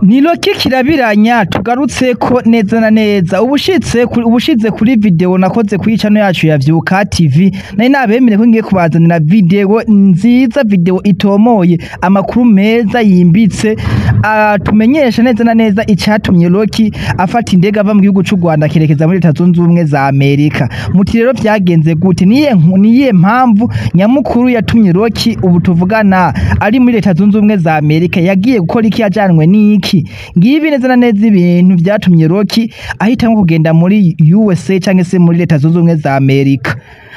Ni Roki Kirabiranya tugarutse ko neza na neza ubushize kuri video nakoze kuri channel yacu ya Vyuka TV nari nabemere ko ngiye kubazanira video nziza, video itomoye, amakuru meza yimbitse tumenyesha neza na neza icyatumye Roki afata indege ava mu gihugu cy'u Rwanda kerekeza muri Leta Zunze Ubumwe za Amerika. Muti rero byagenze gute? Niye mpamvu nyamukuru yatumye Roki ubu tuvugana ari muri Leta Zunze Ubumwe za Amerika, yagiye gukora iki, yajanwe n'iki? Ngibi neza na neza ibintu byatumye Roki ahitamo kugenda muri USA cyangwa se muri Leta Zunze Ubumwe za Amerika.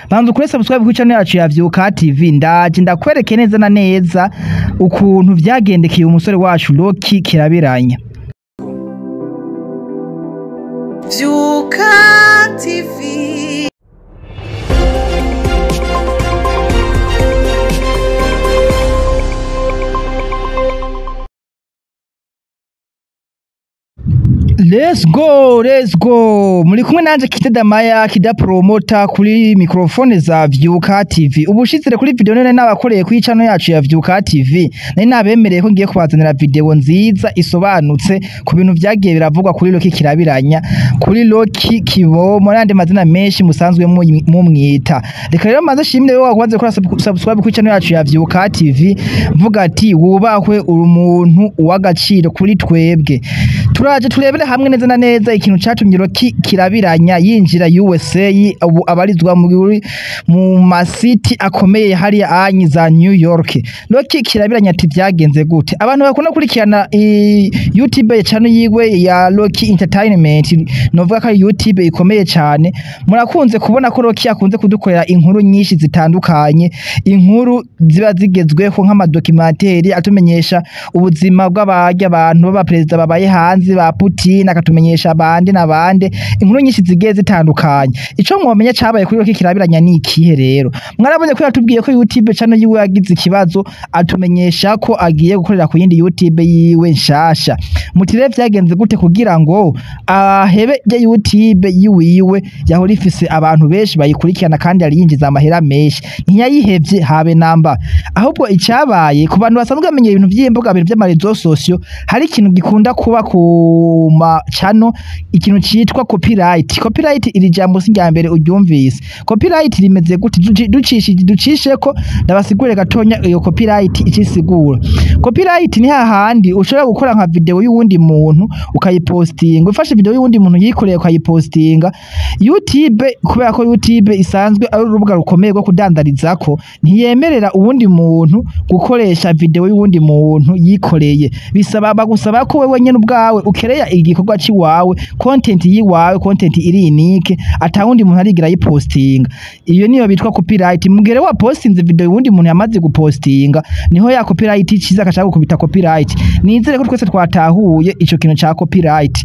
Banzu kuri subscribe ku channel yacu ya Vyuka TV, ndaje ndakwereke neza na neza ukuntu byagendekeye umusore wacu Roki Kirabiranya. Vyuka TV. Let's go. Muri kumwe nanje Kiteda Maya kida promota kuri microphone za Vyuka TV. Ubushizire kuri video none nabakoreye kuri channel yacu ya Vyuka TV. Nari nabemereye ko ngiye kubazanira video nziza isobanutse ku bintu byagiye biravugwa kuri Roki Kirabiranya, kuri Roki Kibomo n'andi mazina menshi musanzwe mumwita. Reka rero maze shimire wowe wakoze kuri subscribe kuri channel yacu ya Vyuka TV, vuga ati wubahwe uri umuntu w'agaciro kuri twebwe. Turaje turebere hamwe neza na neza ikintu cyatumye Roki Kirabiranya yinjira USA, ubu abarizwa mu masiti akomeye hari anyi za New York. Roki Kirabiranya ati byagenze gute? Abantu bakunda kurikirana YouTube channel yiwe ya Roki Entertainment, novuga ko YouTube ikomeye cyane, murakunze kubona ko Roki akunze kudukorera inkuru nyinshi zitandukanye, inkuru ziba zigezweho nk'amadokumentari atumenyesha ubuzima bw'abarya abantu baba president babaye hanze ba Putin, akatumenyesha abandi nabande, inkuru nyinshi zigiye zitandukanye. Ico mwomenya cyabaye kuri Roki Kirabiranya ni ikihe rero? Mwarabonye ko yatubwiye ko YouTube channel yiwe yagize ikibazo, atumenyesha ko agiye gukorera ku yindi YouTube yiwe nshasha. Mutire byagenze gute kugira ngo ahebe ya YouTube yiwe yahora ifise abantu benshi bayikurikirana kandi ari yinjiza amahera menshi? Ntiyayihevye habe namba. Ahubwo icyabaye ku bantu basanzwe bamenye ibintu by'imbuga bintu by'amarezo social, hari ikintu gikunda kuba ku channel, ikintu cyitwa copyright. Copyright iri jambo sinjya mbere uryumvise. Copyright rimeze gute? Ducishe ko ndabasigure gatonya iyo copyright ikisigura. Copyright ni hahandi ushobora gukora nka video y'uwundi muntu ukayipostinga, ufashe video y'uwundi muntu yikoreye ukayipostinga. YouTube kubera ko YouTube isanzwe ari urubuga rukomeye rwo kudandarizako, ntiyemerera uwundi muntu gukoresha video y'uwundi muntu yikoreye. Bagusaba ko wewe nyene ubwawe ukereya igikorwa ciwawe, content yiwawe, content iri unique, atawundi muntu arigira yipostinga. Iyo niyo bitwa copyright. Mugere wa postinze video y'uwundi muntu yamaze gupostinga, niho ya copyright iciza akashaka gukubita copyright. Nizere ko twese twatahuye ico kintu ca copyright.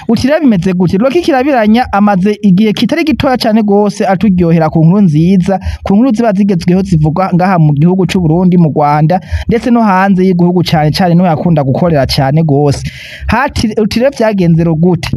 Utire bimeze gute? Roki Kirabiranya amaze igihe kitari gitoya cyane gose aturyohera ku nkuru nziza, ku nkuru ziba zigezweho zivugwa ngaha mu gihugu cy'u Burundi, mu Rwanda ndetse no hanze y'igihugu cyane no yakunda gukorera cyane gose. Utire byagenze gute?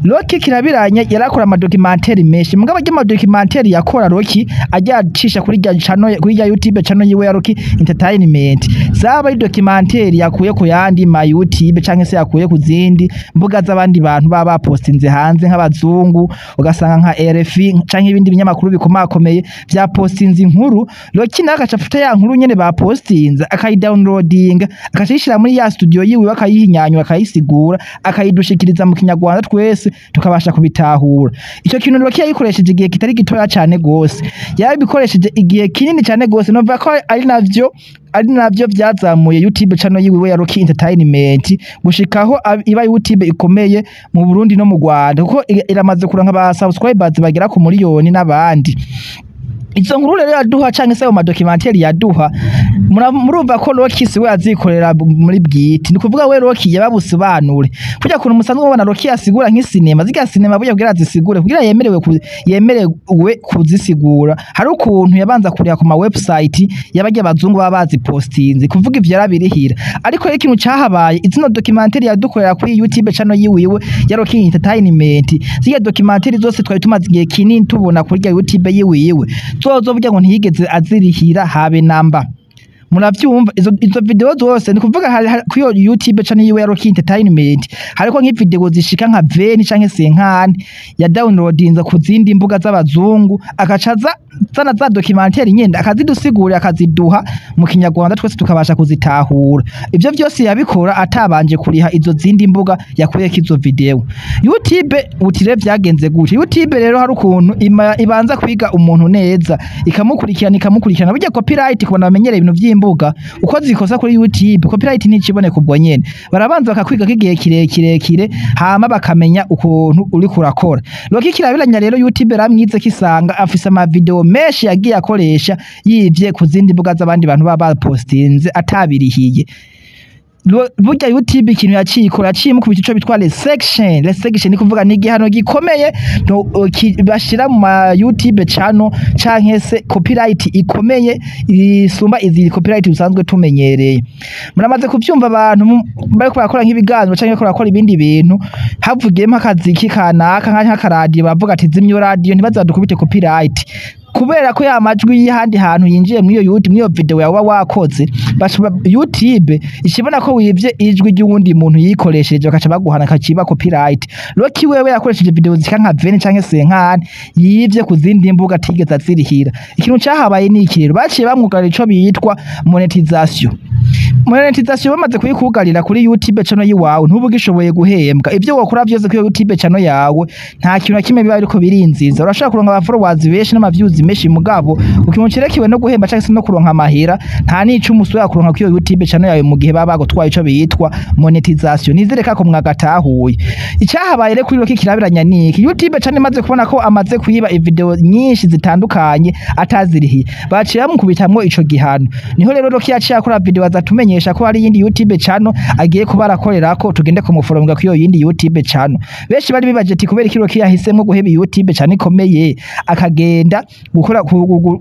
Roki Kirabiranya yarakora amadokumentari menshi, mugabo y'amadokumentari yakora Roki ajya acisha kuri channel, kuri YouTube channel yiwe ya Roki Entertainment. Zaba ari documentary yakuye ku yandi ma YouTube canke se yakuye ku zindi mbuga z'abandi bantu baba postinze hanze nk'abazungu, ugasanga nka RFI canke ibindi binyamakuru bikomakomeye bya postinze inkuru. Roki nakacafuta ya nkuru nyene ba postinze akayidownloadinga, akashishira muri ya studio yiwe bakayihinyanyura, akayisigura, akayidushikiriza mu Kinyarwanda twese tukabasha kubitahura. Ico kintu Roki yayikoresheje igihe kitari gitoya cyane gose, yabikoresheje igihe kinini cyane gose, novuga ko ari navyo byazamuye YouTube channel yiwe ya Roki Entertainment gushikaho iba YouTube ikomeye mu Burundi no mu Rwanda, kuko iramaze kuranka ba subscribers bagera ku miliyoni n'abandi. Izo nkuru rero yaduha canke se mu madokumentari yaduha, murumva ko Roki siwe azikorera muri bwite. Ni kuvuga we Roki yababusobanure kujya kuntu musanzwe mubona Roki asigura nk'isinema, ziga sinema buya kugira zisigure, kugira yemerewe kuzisigura, hari ukuntu yabanza kurira ku ma website yabajya abazungu baba bazipostinze, kuvuga ivyo yarabirihira. Ariko ikintu cyahabaye, izino documentary yadukorera kuri YouTube channel yiwe ya Roki Entertainment, ziga documentary zose twari tumaze igihe kinini tubona kuri YouTube yiwe, zozo burya ngo ntiyigeze azirihira habe namba. muravyumva izo video zose ni kuvuga kuri YouTube channel yiwe ya Rocky Entertainment hariko nk'ivideo zishika nka 20 canke 50 ya downloadinza ku zindi mbuga z'abazungu akacaza zana za documentaire nyenda akazidusigura akaziduha mu kinyarwanda twese tukabasha kuzitahura ivyo vyose yabikora atabanje kuriha izo zindi mbuga yakuyeko izo video YouTube utire vyagenze gute YouTube rero hari ukuntu ibanza kwiga umuntu neza ikamukurikirana burya copyright kubona bamenyere ibintu vy'imbuga uko zikosa kuri YouTube copyright ni kiboneka ubwo nyene barabanza bakakwiga kigiye kirekire hama bakamenya ukuntu uri kurakora Rocky kirabiranya rero YouTube ramwize kisanga afise ama video menshi yagiye akoresha yivye ku zindi mbuga z'abandi bantu baba postinze atabirihiye burya YouTube ikintu yacikora yaciye mu kubico bitwa resection ni kuvuga ni igihano gikomeye bashira mu YouTube channel canke se copyright ikomeye isumba izi copyright usanzwe tumenyereye muramaze kuvyumva abantu bariko bakora nk'ibiganiro canke bakora ibindi bintu havugiyemo akaziki kanaka nk'akaradio bavuga ati zimyo radio ntibazadukubite copyright kubera ko ya majwi y'ahandi hantu yinjiye muri iyo video yawe wakoze YouTube ishibona ko wivye ijwi ry'uwundi muntu yikoresheje bakaca baguhana kaciba copyright Rocky wewe yakoresheje video zika nka 20 canke 50 yivye ku zindi mbuga tigeza zirihira ikintu cyahabaye ni ikirero baciye bamwugarira ico bitwa monetization bamaze kuyikugarira kuri YouTube channel yiwawe ntubugishoboye guhembwa ivyo wakora vyose kuri YouTube channel yawe nta kintu kimwe biba ariko birinziza urashaka kuronka aba followers benshi n'ama-views meshi mugabo ukimucerekiwe no guhemba cyangwa se no kuronka amahera nta nico umusura kuronka kuri YouTube channel yawe mu gihe baba gutwaye ico bitwa monetization nizereka ko mwagatahuye icyahabaye rero kuri Rocky kirabiranya niki YouTube channel maze kubona ko amaze kuyiba video nyinshi zitandukanye atazirihiye baciye bamukubitamwo ico gihano niho rero Rocky yaciye akora video azatumenyesha ko hari yindi YouTube channel agiye kubarakorera ko tugende kumuforominga kuri yindi YouTube channel benshi bari bibajeti kubera iki Rocky yahisemo guheba YouTube channel ikomeye akagenda gukora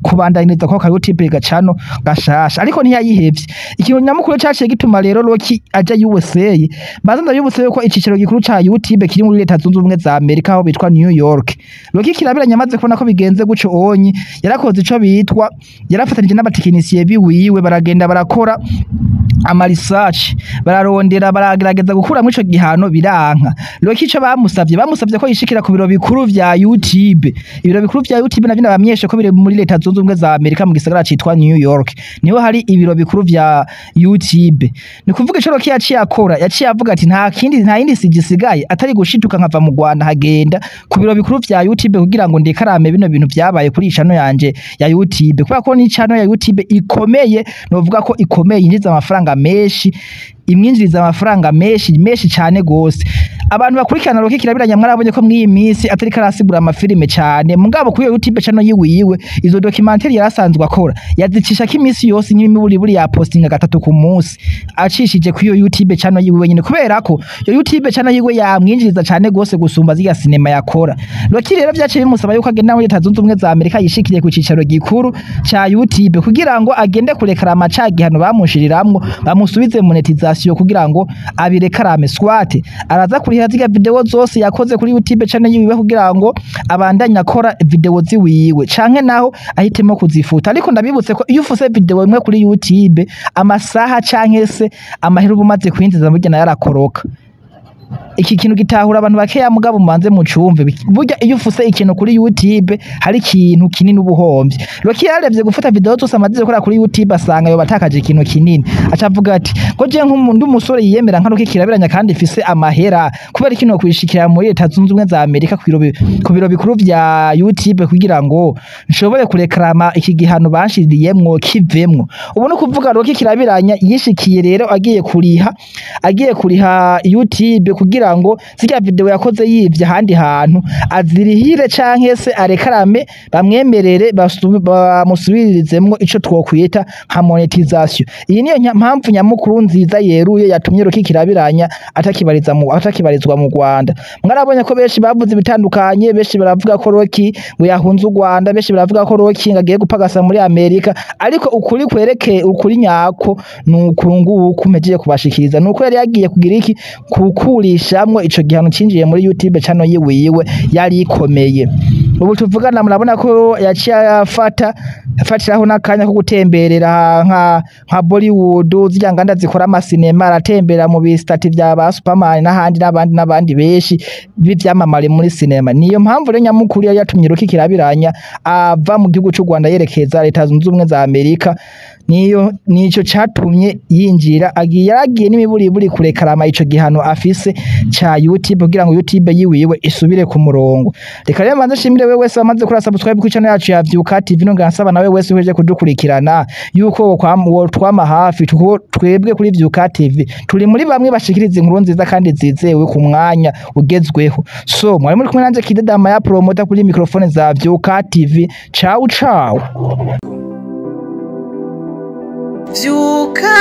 kubandanyiriza ko ka YouTube gacano gashasha ariko ntiyayihevye ikintu nyamukuru cyaciye gituma rero Rocky aja USA bazanda yubutse ko iciciro gikuru ca YouTube kiri muri leta zunze ubumwe za Amerika aho bitwa New York Rocky kirabiranya maze kubona ko bigenze guco onyi yarakoze ico bitwa yarafatanije n'abatekinisiye biwiwe baragenda barakora ama research bararondera baragerageza gukura mu ico gihano biranka Rocky ico bamusavye ko yishikira ku biro bikuru vya YouTube ibiro bikuru vya YouTube navyo nabamyeshe ko biri muri leta zunze ubumwe za Amerika mu gisagara citwa New York niho hari ibiro bikuru vya YouTube ni kuvuga ico Rocky yaciye avuga ati nta yindi sigisigaye atari gushituka nkava mu Rwanda hagenda ku biro bikuru vya YouTube kugira ngo ndekarame bino bintu vyabaye kuri channel yanje ya YouTube kubera ko ni channel ya YouTube ikomeye novuga ko ikomeye yinjiza amafaranga menshi imwinjiriza amafaranga menshi cyane gose abantu bakurikirana Rocky kirabiranya mwarabonye ko mwiyi minsi atari karasigura amafilime cyane mugabo kuri YouTube channel yiwiwe izo documentaire yarasanzwe akora yazicisha ko iminsi yose nyine buri ya postinga gatatu ku munsi acishije kuri YouTube channel yiwiwe nyine kubera ko yo YouTube channel yiwe yamwinjiriza cyane gose gusumba ziya cinema yakora Rocky rero byaciye bimusaba yuko agenda muri leta zunze ubumwe za Amerika yishikiriye ku cicaro gikuru ca YouTube kugira ngo agende kurekara amacagi hano bamushiriramwo bamusubize monetization kugira ngo abirekarame swate araza kuri ziga video zose yakoze kuri YouTube channel yiwe kugira ngo abandanya akora video ziwiwe canke naho ahitemo kuzifuta ariko ndabibutse ko iyo ufuse video imwe kuri YouTube amasaha canke se amahera ubumaze kwinjiza burya na yarakoroka iki kintu gitahura abantu bakeya mugabo mubanze mucumve burya iyo ufuse ikintu kuri YouTube hari ikintu kinini ubuhombye Rocky yarevye gufata video zose amaze gukora kuri YouTube asanga yo batakaje ikintu kinini acavuga ati ko je nk'umuntu umusore yiyemera nka Rocky kirabiranya kandi ifise amahera kubera ikintu kwishikira muri leta zunze ubumwe za Amerika ku biro bikuru vya YouTube kugira ngo nshobore kurekrama iki gihano banshiriyemwo kivemwo ubu no kuvuga Rocky kirabiranya yishikiye rero agiye kuriha YouTube kugira ngo zirya video yakoze yivye handi hantu azirihire canke se arekarame bamwemerere bamusubirizemwo ico twokwita nka monetization iyi niyo mpamvu nyamukuru nziza yeruye yatumye Rocky kirabiranya atakibarizwa mu Rwanda mwarabonye ko benshi bavuze bitandukanye benshi baravuga ko Rocky ngo yahunze u Rwanda benshi baravuga ko Rocky ngagiye gupagasa muri Amerika ariko ukuri kwereke ukuri nyako nukurungu kumeje kubashikiriza nuko yari yagiye kugira iki kukurishamwe ico gihano cinjiye muri YouTube channel yiwiwe yari ikomeye ubu tuvugana murabona ko yaciye afatiraho n'akanya ko gutemberera nka Bollywood zirya nganda zikora amasinema, aratembera mu bistati vya ba Superman n'abandi benshi b'ivyamamare muri sinema. Niyo mpamvu rero nyamukuru yari yatumye Rocky Kirabiranya ava mu gihugu cy'u Rwanda yerekeza Leta Zunze Ubumwe za Amerika. Nico catumye yinjira yaragiye n'imiburiburi kurekarama ico gihano afise ca YouTube kugira ngo YouTube yiwiwe isubire ku murongo. Reka rero manze shimire wewe wese wamaze kuri subscribe ku channel yacu ya Vyuka TV, no ngansaba nawe wese uheje kudukurikirana yuko twama hafi twebwe kuri Vyuka TV turi muri bamwe bashikiriza inkuru nziza kandi zizewe ku mwanya ugezweho. So mwari muri kumwe nanje Kidedama ya promoter kuri microphone za Vyuka TV. Ciao ciao. Vyuka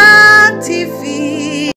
TV.